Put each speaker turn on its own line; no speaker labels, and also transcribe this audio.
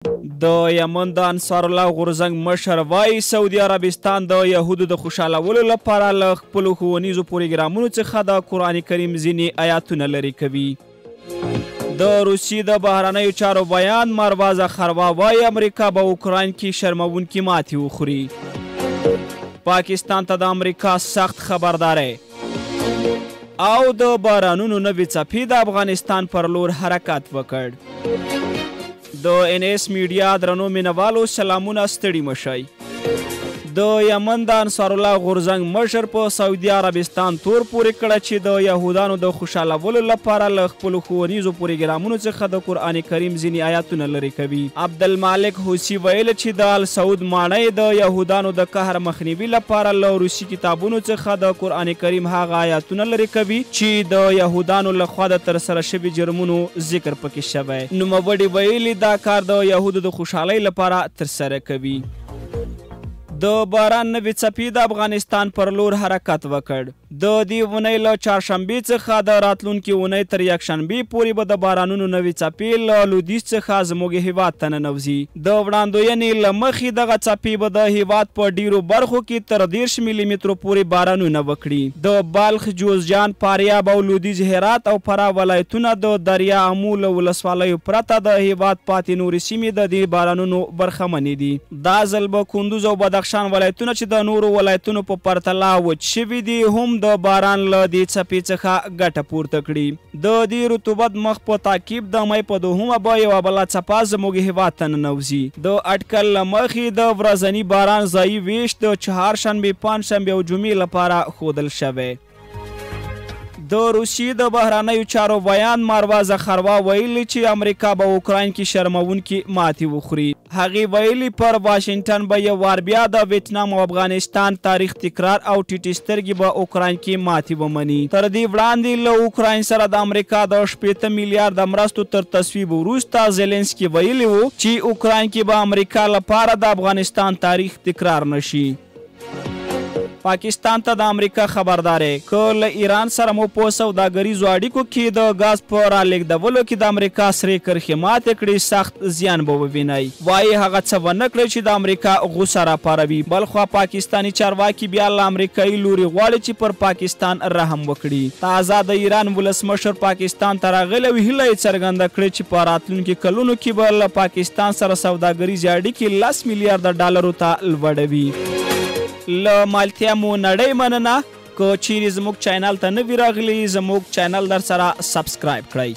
د یمن د انصار الله غورځنګ مشر وایي سعودي عربستان د یهودو د خوشحالولو لپاره له خپلو ښوونیزو پروګرامونو څخه د قرآن کریم ځینې آیاتونه لرې کوي. د روسیې د بهرنیو چارو بیان مروه زخروا وایي امریکا به اوکراین کې شرموونکې ماتې وخوري. پاکستان ته د امریکا سخت خبرداری او د بارانونو نوې څپې د افغانستان پر لور حرکت وکړ. د NS میډیا درنو مینوالو سلامونه، ستړي مشئ. د یمن د انصار الله غورځنګ مشر په سعودي عربستان تور پورې کړه چې د یهودانو د خوشحالولو لپاره له خپلو ښوونیزو پروګرامونو څخه د قرآن کریم ځینې آیاتونه لرې کوي. عبدالمالک حوثي ویل چې د السعود ماڼۍ د یهودانو د قهر مخنیوي لپاره له روسي کتابونو څخه د قرآن کریم هغه آیاتونه لرې کوي چې د یهودانو لخوا د ترسره شوي جرمونو ذکر پکې شوی. نوموړي ویلي دا کار د یهودو د خوشحالۍ لپاره ترسره کوي. د باران نوې څپې د افغانستان پر لور حرکت وکړ. د دې اونۍ له چهارشنبې څخه د راتلونکې اونۍ تر یکشنبې پورې به د بارانونو نوې څپې له لویدیځ څخه زموږ هیواد ته ننوځي. د وړاندوینې له مخې دغه څپې به د هیواد په ډیرو برخو کې تر 30 ملي مترو پورې بارانونه وکړي. د بلخ، جوزجان، فاریاب او لویدیځ هرات او فراه ولایتونه د دریا امو له ولسوالیو پرته د هیواد پاتې نورې سیمې د دې بارانونو برخمنې دي. دا ځل به کندوز او بدخشان ولایتونه چې د نورو ولایتونو په پرتله وچ شوي دي هم د باران له دې څپې څخه ګټه پورته کړي. د دې رطوبت مخ په تعقیب د مۍ په 2 به یوه بله څپه زموږ هیواد ته ننوځي. د اټکل له مخې د ورځني باران ځایي ویش د چهارشنبې، پنجشنبې او جمعې لپاره ښودل شوی. د روسیې د بهرنیو چارو بیان مروه زخروا ویلي چې امریکا به اوکراین کې شرموونکې ماتې وخوري. هغې ویلي پر واشنګټن به یو وار بیا د ویتنام او افغانستان تاریخ تکرار او ټیټې سترګې به اوکراین کې ماتې ومني. تر دې وړاندې له اوکراین سره د امریکا د 80 میلیارډ مرستو تر تصویب وروسته زیلنسکي ویلي و چې اوکراین کې به امریکا لپاره د افغانستان تاریخ تکرار نشي. پاکستان ته د امریکا خبرداری که له ایران سره مو په سوداګریزو اړیکو کې د غاز په رالېږدولو کې د امریکا سرې کرښې ماتې کړي سخت زیان به ووینئ. وایي هغه څه ونه کړئ چې د امریکا غوسه راپاروي. بلخوا پاکستاني چارواکي بیا له امریکایي لوري غواړي چې پر پاکستان رحم وکړي. تازه د ایران ولسمشر پاکستان ته راغلی او هیله یې څرګنده کړې چې په راتلونکي کلونو کې به له پاکستان سره سوداګریزې اړیکې 10 میلیارډ ډالرو ته لوړوي. له مالتیا مو نړۍ مننه. که چیرې زموږ چینل ته نه وي راغلي زموږ چینل در سره سبسکرایب کړئ.